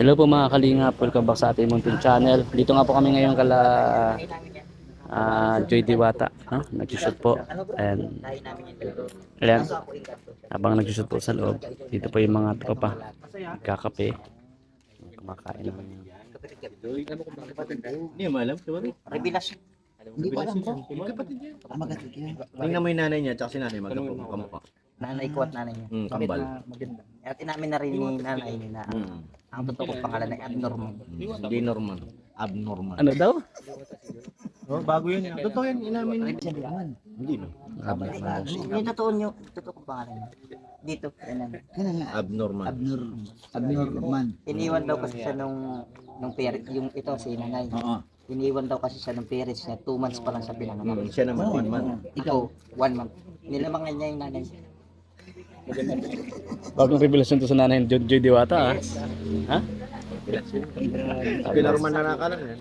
Hello po mga kalingap, welcome back sa ating munting channel. Dito nga po kami ngayon kala Joy Diwata, no? Nagsushoot po. And ayan, habang nagsushoot po sa loob, dito po yung mga tropa, kakape, kumakain ng Hindi mo alam, diba? Revelasyon. Hindi ko alam po. Kapatid niya. Magaling yan. Tingnan mo yung nanay niya, tsaka si nanay magkamukha. Nanay ko at nanay niya. Kambal. At inamin na rin ni nanay na ang totoo kong pangalan ay abnormal. Hindi normal. Abnormal. ano daw? Oh, bago yun. Totoo yan, inamin niya. Hindi no. Yung totoo nyo, totoo kong pangalan niya. Dito, yan. Kaya nga. Abnormal. Abnormal. Iniwan daw kasi siya nung parents, yung ito si nanay. Oo. Iniwan daw kasi siya nung parents niya, 2 months pa lang siya pinanganak. Siya naman, 1 month. Ikaw, 1 month. Nilamangan niya yung nanay. Bagong revelasyon to sa nanay ni Joy Diwata, ha? Pilarman na nakalang yan.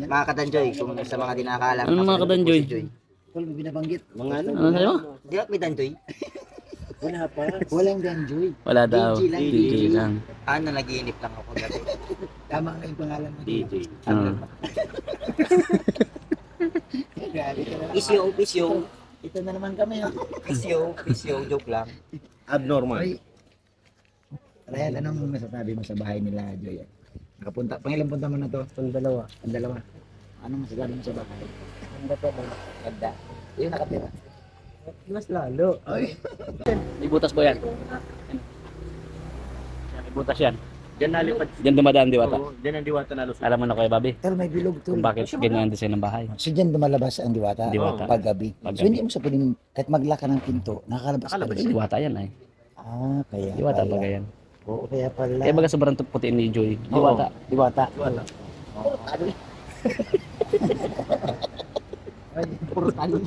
Mga kadanjoy, kung sa mga di nakakaalam. Ano mga kadanjoy? Si Joy. Wala may binabanggit. Mga ano? Ano sa'yo? Di ba may danjoy? Wala pa. Walang danjoy. Wala daw, DJ lang. DJ lang. Ano, nagiinip lang ako gabi. Tama nga yung pangalan mo. DJ. Grabe ka na. Pisyo. Ito na naman kami. Pisyo, joke lang. Abnormal. Ay. Ryan, anong masasabi mo sa bahay nila, Joy? Nakapunta. Pangilang punta mo na to? Ang dalawa. Ang dalawa. Anong masasabi mo sa bahay? Ganda pa ba? Ganda. Yung nakatira. Mas lalo. Ay. May butas po yan. May butas yan. Diyan nalipad. Diyan dumadaan Diwata. Oo, diyan ang diwata na lusot. Alam mo na Kuya Bobby Pero may bilog to. kung bakit ganyan ang design ng bahay. So dyan lumalabas ang diwata, Diwata. paggabi. Paggabi. So hindi mo sa pwedeng, kahit maglaka ng pinto, nakakalabas ka rin. Diwata yan ay. Kaya Diwata pala. ba ganyan? Oo, kaya pala. Kaya baga sobrang puti ni Joy. Diwata. Diwata. Wala. Ay, puro tali.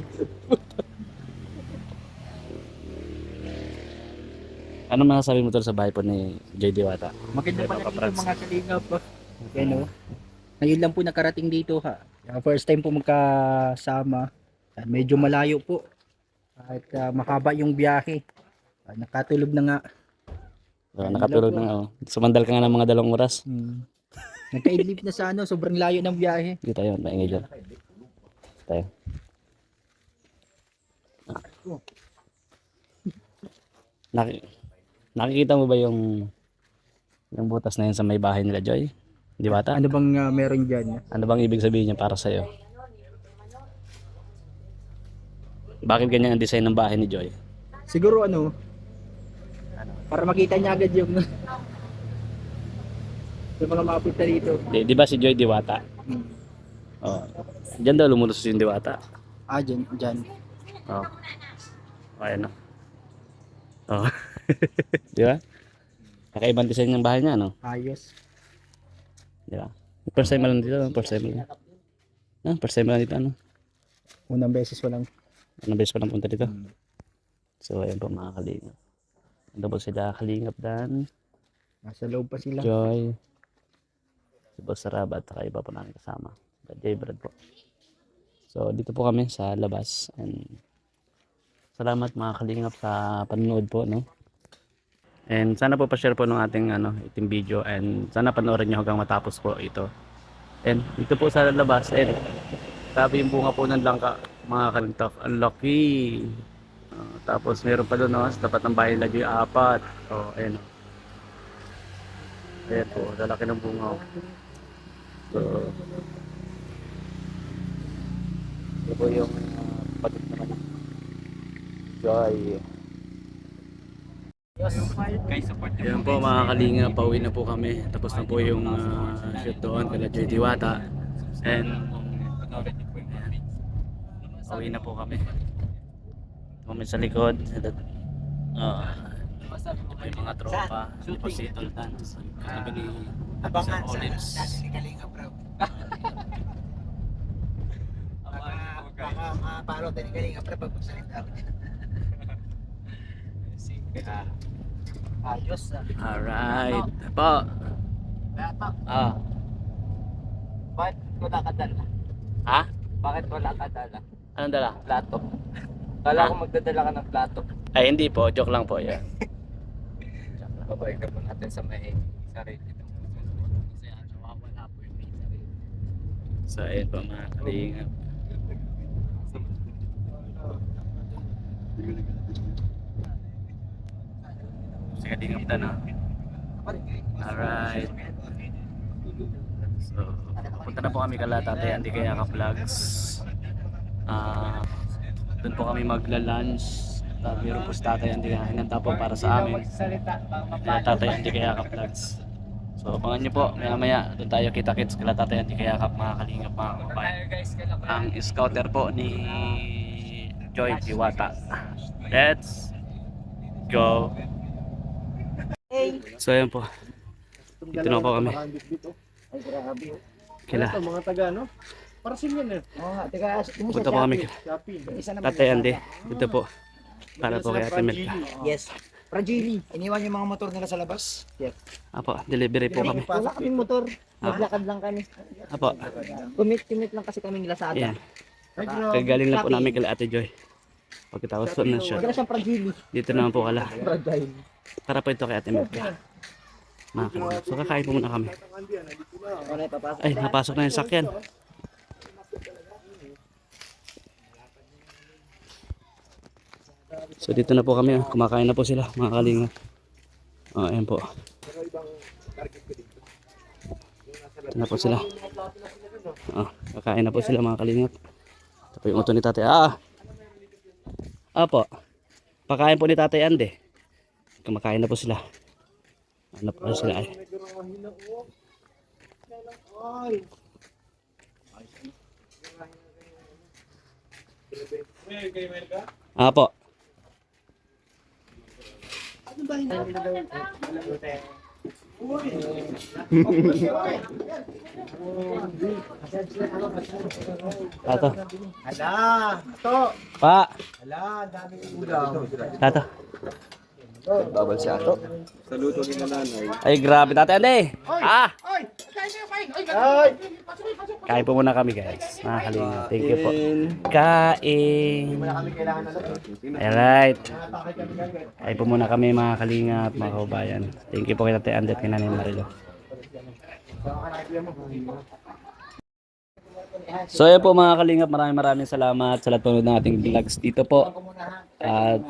Ano masasabi mo tol sa bahay po ni Joy Diwata? Maganda Kaya pala Papa dito Franz. mga kalingap. Ano? Ngayon lang po nakarating dito ha. First time po magkasama. Medyo malayo po. At mahaba yung biyahe. Nakatulog na nga. Nakatulog na nga. Oh. Sumandal ka nga ng mga 2 oras. Nagka-idlip na sa ano, sobrang layo ng biyahe. Dito tayo, maingay dyan. Tayo. Nakikita mo ba yung butas na yun sa may bahay nila Joy? Diwata? Ano bang meron dyan? Ano bang ibig sabihin niya para sa'yo? Bakit ganyan ang design ng bahay ni Joy? Siguro ano, para makita niya agad yung yung mga mapunta dito. Di ba si Joy Diwata? Oh. Diyan daw lumulos yung Diwata. Dyan. Oh. Ayan na. Oh. Di ba? Kakaibang design ng bahay niya, no? Ayos. Di ba? First time mo lang dito, no? First time mo lang. First time mo lang dito, ano? Unang beses walang. Anong beses pa lang punta dito? So, ayan po mga kalingap. Ito po sila kalingap Dan, Nasa loob pa sila. Joy, si Boss Sarab at saka iba po namin kasama. J Brad po. So, dito po kami sa labas. And salamat mga kalingap sa panonood po, no? And sana po pa-share po ng ating iting video and sana panoorin niyo hanggang matapos po ito. And dito po sa labas, and sabi yung bunga po ng langka, mga kalingap, ang laki. Tapos meron pa doon, no, sa tapat ng bahay nila yung 4. So, ayan. Ayan po, lalaki ng bunga. So, ito po yung patit naman. Joy. Ayan po mga kalinga, pauwi na po kami. Tapos na po yung shoot doon kala Joy Diwata. And pauwi na po kami. Kami sa likod. Ito po yung mga tropa. Ito po si Toldan. Kami ni Sir Olives. Baka mapalo tayo ni Kalinga para pagpagsalita ako dyan. Ayos ah. Alright. Po. Ah. Bakit wala ka dala? Ha? Bakit wala ka dala? Anong dala? Plato. Kala ko magdadala ka ng plato. Ay hindi po. Joke lang po yan. Joke lang. babalik na po natin sa may sarili itong kasi nawawala po yung may sarili. So ayun po mga kalingap. Si kalingap na na. Alright. So punta na po kami kala Tatay Andy Kayaka Vlogs. Doon po kami magla-lunch. Meron po si Tatay Andy na hinanda po para sa amin. Tatay Andy Kayaka Vlogs. So abangan nyo po, maya maya doon tayo kita-kits kala Tatay Andy Kayaka, mga kalingap, mga kababayan. Ang scouter po ni Joy Diwata. Let's go! So ayan po, dito na po kami. Ay, grabe. Kila, Ito, mga taga, no? Parasin yan eh. Oo nga, teka, mo punta po kami. Shopping. Isa naman. Tatay Andy, dito po. Para po kay Ate Melka. Yes. Fragili. Iniwan yung mga motor nila sa labas. Yes. Apo, delivery po kami. Wala kaming motor. Naglakad lang kami. Apo, Commit lang kasi kaming Lazada. ayan. Kagaling lang po namin kay Ate Joy. Pagkatapos po na siya. Wala siyang fragile. Dito naman po kala. Fragile. Para po ito kay Ate Melka. Mga kalingap. So kakain po muna kami. Wala ipapasok. Ay, napasok na yung sakyan. So dito na po kami, kumakain na po sila, mga kalingap. Ayan po. Dito na po sila. Kakain na po sila, mga kalingap. Ito po yung uto ni Tatay. Apo. Pakain po ni Tatay Andy. Kumakain na po sila. Ano po sila ay. Apo. Tato. Hala! Ito! Pa. Hala, daming ulam. Tato. Babal si Ato. Saluto ni nanay. Ay, grabe Tatay Andy. Ah! Ay! Kain kayo, kain! Ay! Kain po muna kami, guys. Mga kalingap. Thank you po. Kain. Kami kailangan na lang. Alright. Kain po muna kami, mga kalingap, mga kababayan. Thank you po kay Tatay Andy at kay Nanay Marilo. So yun po mga kalingap, maraming salamat sa lahat po ng ating vlogs dito po.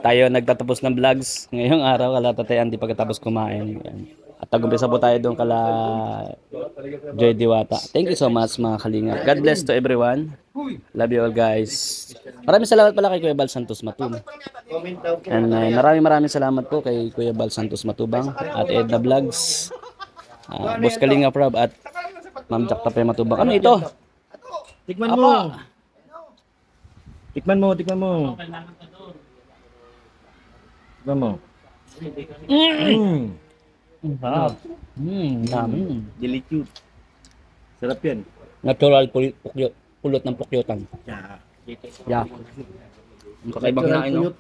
Tayo nagtatapos ng vlogs ngayong araw kala Tatay Andy pagkatapos kumain. At tagumpisa po tayo doon kala Joy Diwata. Thank you so much mga kalingap. God bless to everyone. Love you all guys. Maraming salamat pala kay Kuya Bal Santos Matum. And maraming salamat po kay Kuya Bal Santos Matubang at Edna Vlogs. Boss Kalinga Prab at Ma'am Jack Tapay Matubang. Ano ito? Tikman mo! Tikman mo, tikman mo. Tikman mo. Sarap. Dami. Delicious. Sarap yan. Natural pulot ng pukyutan. Yeah. Ang kakaibang hinain, no?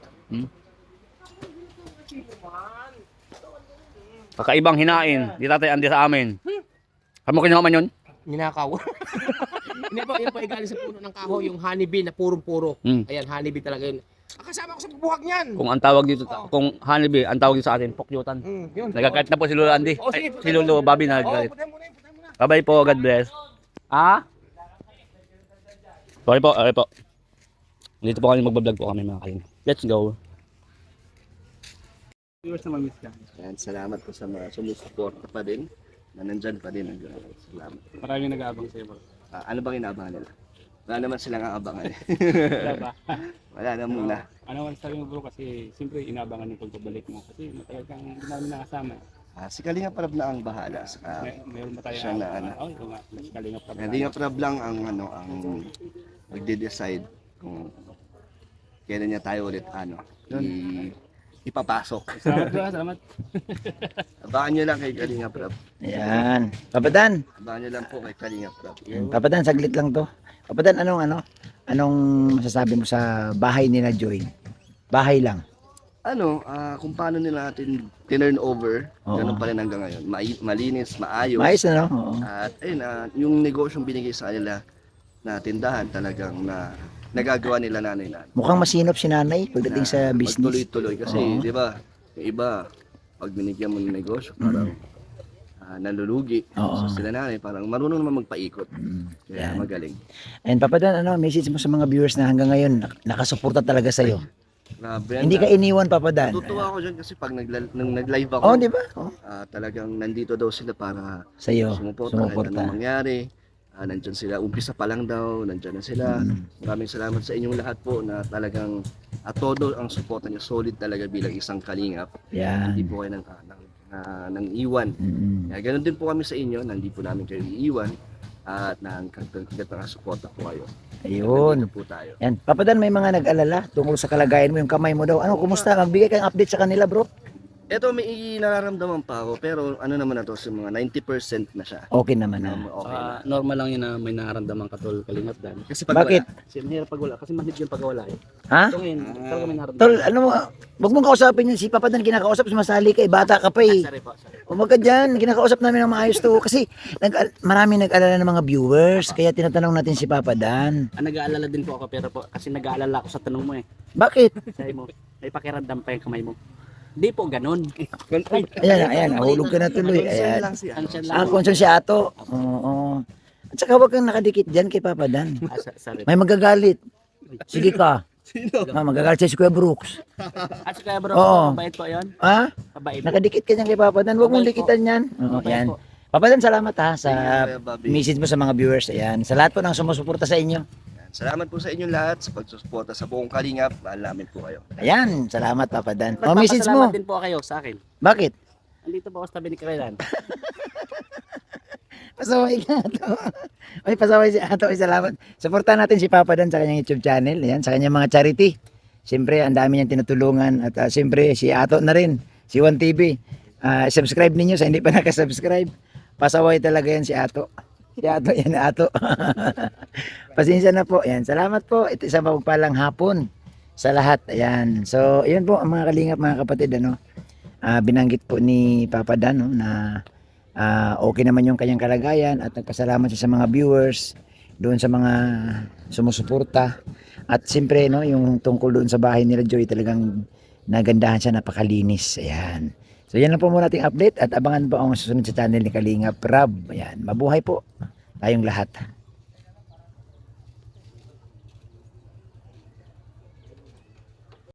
Kakaibang hinain. Di Tatay Andy sa amin. Kamu kinuha man yun? Ninakaw. Hindi po, yun po galing sa puno ng kahoy, yung honeybee na purong-puro. Ayan, honeybee talaga yun. Kasama ko sa bubuhag niyan. Kung ang tawag dito, kung honeybee, ang tawag dito sa atin, pukyutan. Yun. Nagkakait na po si Lolo Andy. Oh, Ay, sige, si Lolo Bobby na nagkakait. Putay mo na yun. Bye-bye po, God bless. Sorry po. Dito po kami magbablog po kami mga kalingap. Let's go. Yan, salamat po sa mga sumusuporta pa din na nandyan pa din. Salamat. Maraming nag-aabang sa'yo. Ano bang inaabangan nila? Wala naman silang aabangan. Wala ba? Wala na muna. Ano ang sabi mo bro kasi siyempre inaabangan yung pagbabalik mo kasi matagal kang hindi namin nakasama. Si Kalinga Prab na ang bahala. Meron ba tayo siya na ano. Oh, yung nga, mas Kalinga Prab. Kalinga Prab lang ang magde-decide kung kailan niya tayo ulit ipapasok. Salamat bro, salamat. Abangan nyo lang kay Kalinga Prab. Ayan. Papadan. Abangan nyo lang po kay Kalinga Prab. Papadan, saglit lang to. Papadan, anong masasabi mo sa bahay nila Joy? Bahay lang. Kung paano nila natin tinurn over, Oo. ganun pa rin hanggang ngayon. Malinis, maayos. Maayos na, no? Oo. At ayun, yung negosyong binigay sa kanila na tindahan talagang nagagawa nila nanay na. Mukhang masinop si nanay pagdating sa business. Magtuloy-tuloy kasi, Oo. di ba, yung iba, pag binigyan mo ng negosyo, parang nalulugi. Oo. So sila nanay, parang marunong naman magpaikot. Kaya Yan. magaling. And Papa Dan, ano, message mo sa mga viewers na hanggang ngayon nakasuporta talaga sa'yo. Grabe. Hindi ka iniwan, Papa Dan. Natutuwa ako dyan kasi pag nung nag-live ako, Oh, di ba? Oh, talagang nandito daw sila para sa'yo. sumuporta kahit Sumuporta. anong mangyari. Nandyan sila, umpisa pa lang daw, nandyan na sila. Maraming salamat sa inyong lahat po na talagang todo ang suporta niyo, solid talaga bilang isang kalingap. Hindi Yan. po kayo nang iwan. Kaya ganun din po kami sa inyo, hindi po namin kayo iiwan at nangkagat ng suporta po kayo. Ayun. Nandito po tayo. Yan. Papa Dan, may mga nag-alala tungkol sa kalagayan mo, yung kamay mo daw. Ano, kumusta? Magbigay kang update sa kanila, bro. Ito may nararamdaman pa ako pero ano naman na to, sa mga 90% na siya. Okay naman na. Okay na. Normal lang yun na may nararamdaman katol kalingap dan. Kasi pag Bakit? Kasi mahirap pag wala. Kasi mahirap yung pag wala eh. Ha? So ngayon, talaga may nararamdaman. Tol, ano mo, wag mong kausapin yun. Si Papa Dan kinakausap, sumasali ka eh. Bata ka pa eh. Sorry po, sorry. Huwag ka dyan. Kinakausap namin ng maayos to. Kasi marami nag-alala ng mga viewers. Kaya tinatanong natin si Papa Dan. Nag-aalala din po ako pero po kasi nag-aalala ako sa tanong mo eh. Bakit? Sabi mo, may pakiramdam pa yung kamay mo. Hindi po ganun. Ayan, nahulog ka na tuloy. Ayan. Ansyan lang. Ah, concern si Ato. Oo. At saka huwag kang nakadikit dyan kay Papa Dan. Sorry. May magagalit. Sige ka. Magagalit siya si Kuya Brooks. At kaya bro, Oo. mabait po yun. Ha? Mabait. Nakadikit ka dyan kay Papa Dan. Huwag mong dikitan yan. Oo, Mabait yan. po. Papa Dan, salamat ha sa Kuya Bobby. message mo sa mga viewers. Ayan. Sa lahat po ng sumusuporta sa inyo. Salamat po sa inyong lahat sa pagsusuporta sa buong kalingap. Mahal namin po kayo. Ayan. Salamat, Papa Dan. O, message mo. Magpapasalamat din po kayo sa akin. Bakit? Andito po ako sa tabi ni Kailan. Pasaway ka Ato. Oy, pasaway si Ato. Oy, salamat. Supportahan natin si Papa Dan sa kanyang YouTube channel. Ayan, sa kanyang mga charity. Siyempre, ang dami niyang tinutulungan. At siyempre, si Ato na rin. Si One TV. Subscribe ninyo sa hindi pa nakasubscribe. Pasaway talaga yan si Ato. Si Ato, yan Ato. Pasensya na po. Ayan, salamat po. Ito isang mapagpalang hapon sa lahat. Ayan. So, yun po ang mga kalingap, mga kapatid. Ano? Binanggit po ni Papa Dan no, na okay naman yung kanyang kalagayan at nagpasalamat siya sa mga viewers doon sa mga sumusuporta. At siyempre, no, yung tungkol doon sa bahay nila Joy, talagang nagandahan siya, napakalinis. Ayan. So yan lang po muna ating update at abangan po ang susunod sa channel ni Kalingap Rab. Ayan. Mabuhay po tayong lahat.